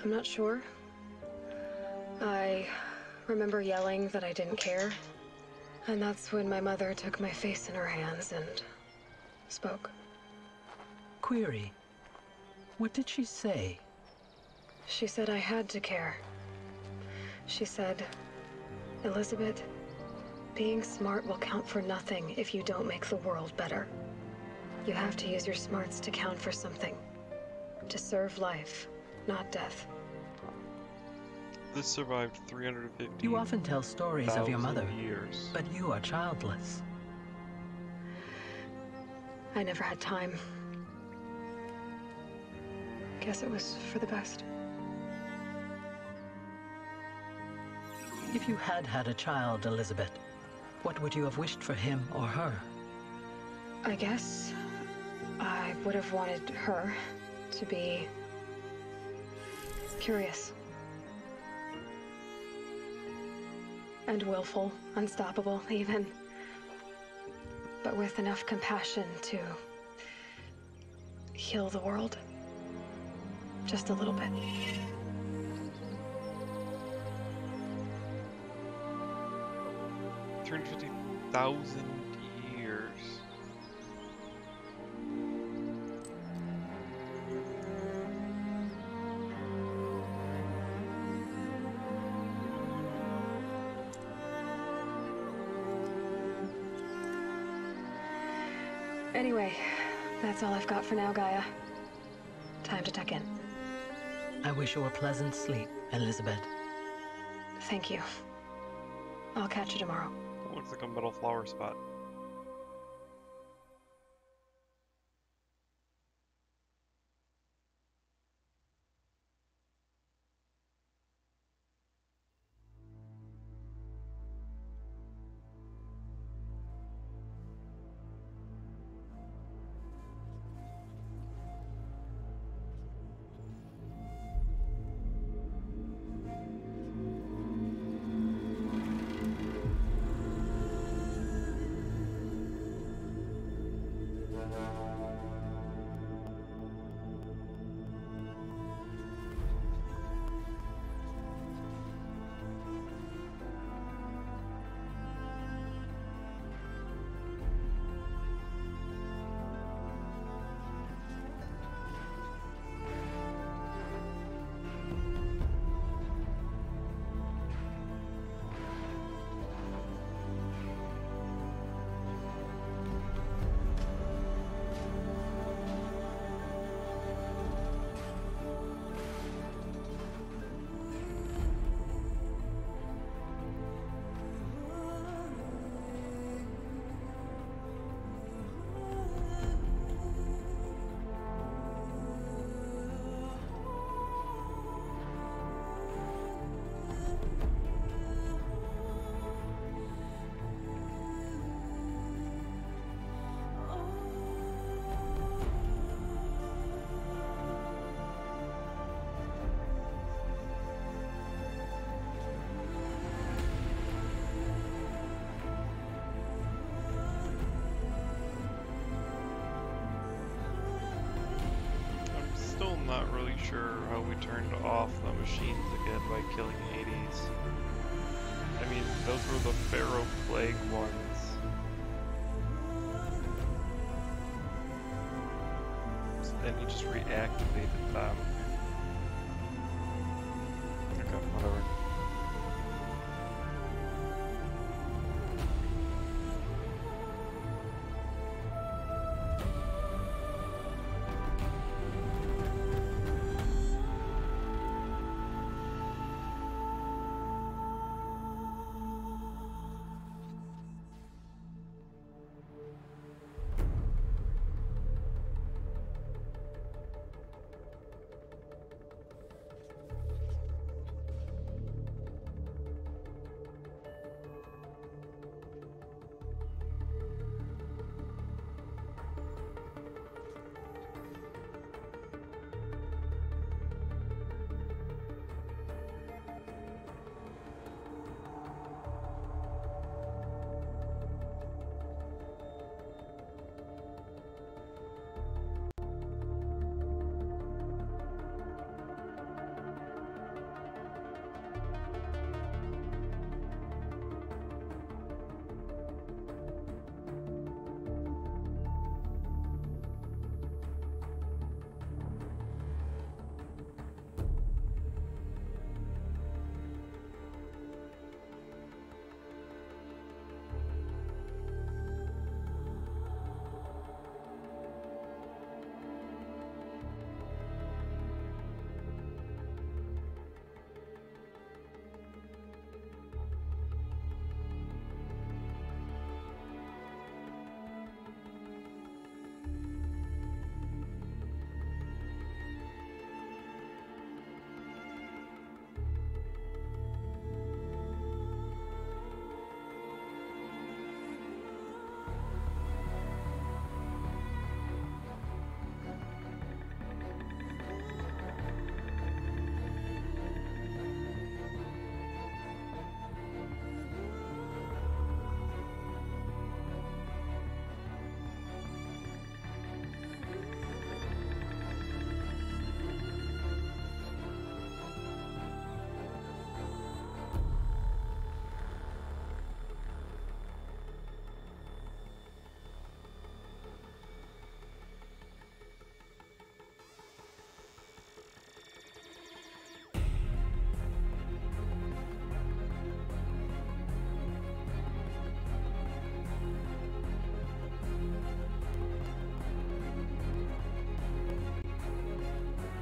I'm not sure. I remember yelling that I didn't care, and that's when my mother took my face in her hands and spoke. Query. What did she say? She said I had to care. She said, Elizabeth, being smart will count for nothing if you don't make the world better. You have to use your smarts to count for something. To serve life, not death. This survived 350. You often tell stories of your mother, years. But you are childless. I never had time. Guess it was for the best. If you had had a child, Elizabeth, what would you have wished for him or her? I guess I would have wanted her to be curious. And willful, unstoppable, even. But with enough compassion to heal the world. Just a little bit. $350,000 years. Anyway, that's all I've got for now, Gaia. Time to tuck in. I wish you a pleasant sleep, Elizabeth. Thank you. I'll catch you tomorrow. That looks like a metal flower spot. Not really sure how we turned off the machines again by killing Hades. I mean, those were the Pharaoh Plague ones. then he just reactivated them. Okay, whatever.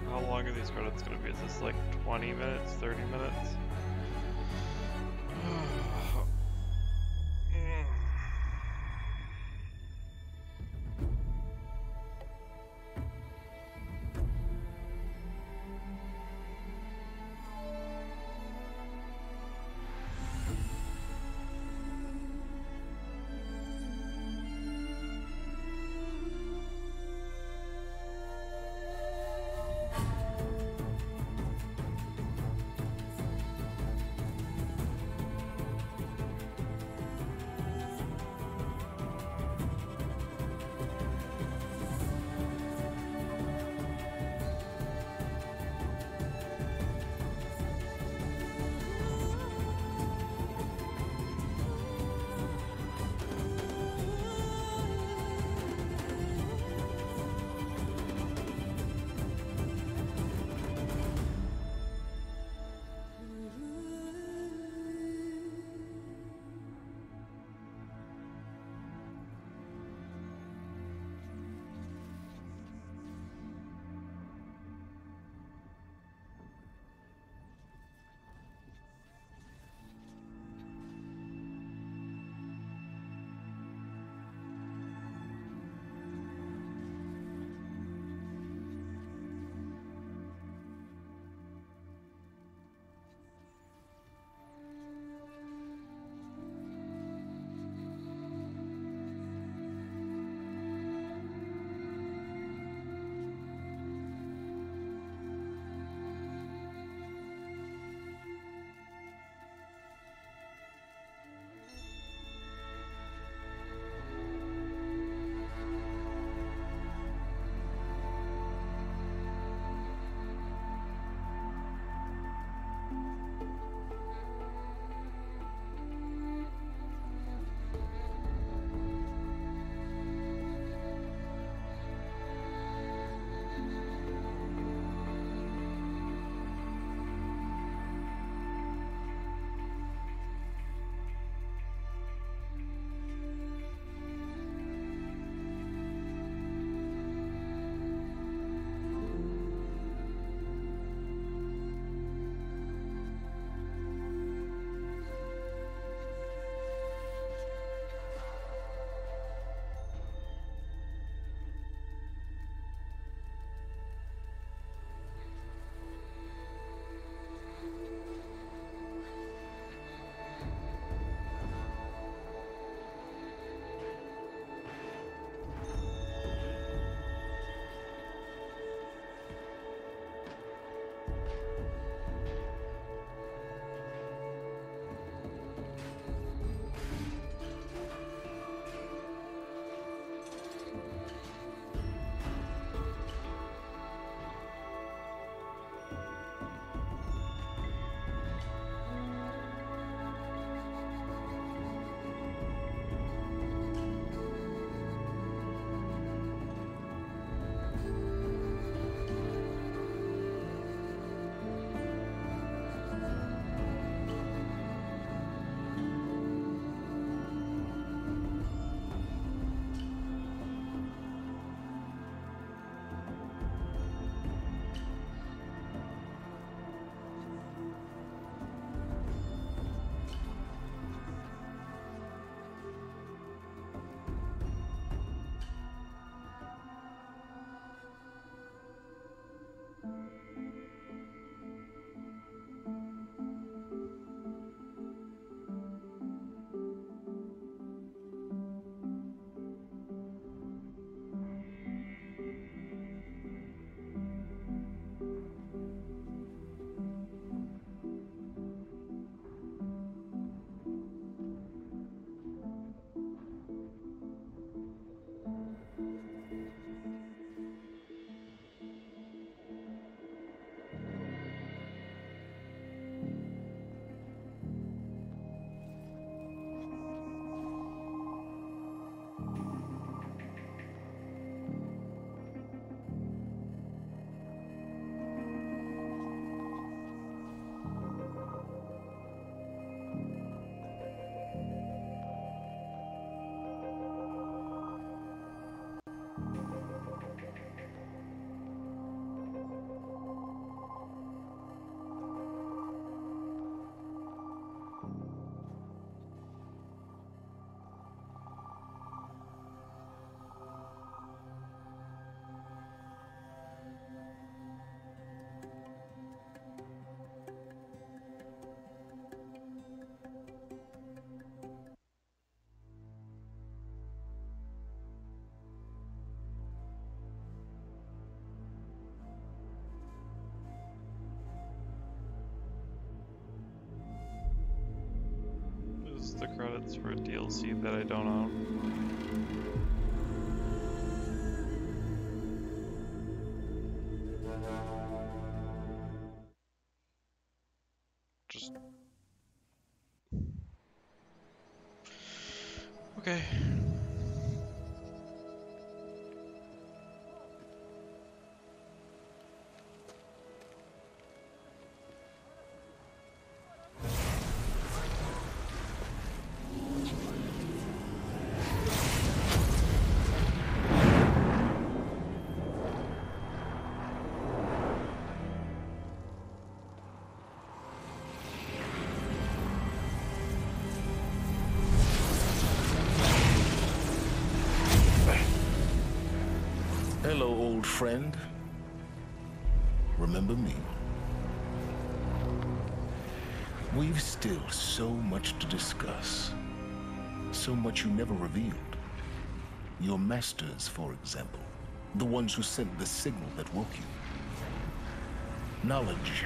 How long are these credits gonna be? Is this like 20 minutes, 30 minutes? the credits for a DLC that I don't own. Just... Okay. Hello, old friend. Remember me? We've still so much to discuss. So much you never revealed. Your masters, for example. The ones who sent the signal that woke you. Knowledge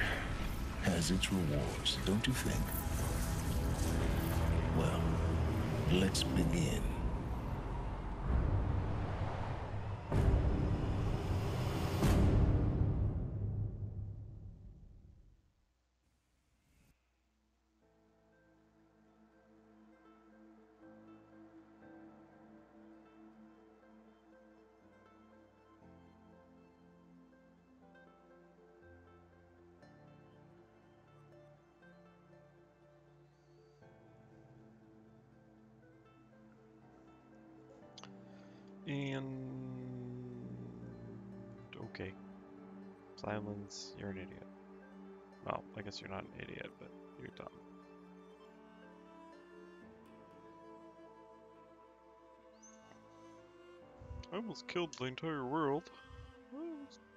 has its rewards, don't you think? Well, let's begin. And... okay. Simons, you're an idiot. Well, I guess you're not an idiot, but you're dumb. I almost killed the entire world. Well,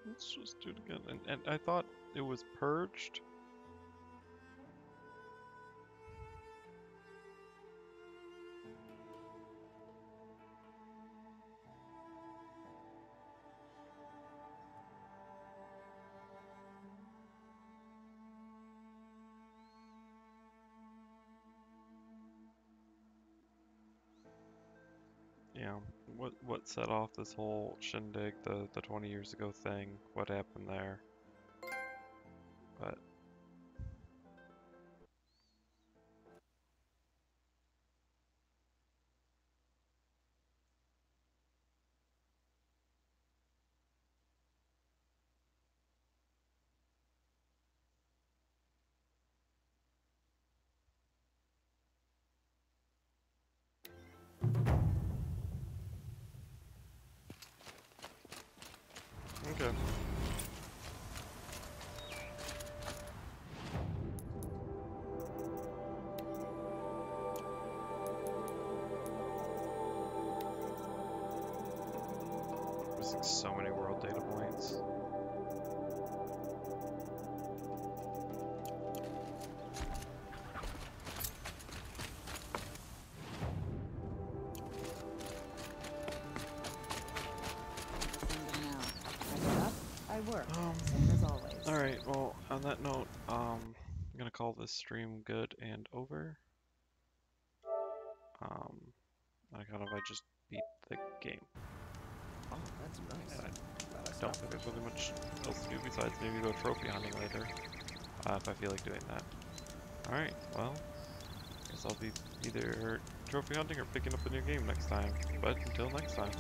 let's just do it again. And I thought it was purged. Yeah, what set off this whole shindig, the 20 years ago thing, what happened there? But okay. Missing so many world data points. Alright, well, on that note, I'm gonna call this stream good and over. I just beat the game. Oh, that's nice. I don't think there's really much else to do besides maybe go trophy hunting later, if I feel like doing that. Alright, well, I guess I'll be either trophy hunting or picking up a new game next time, but until next time.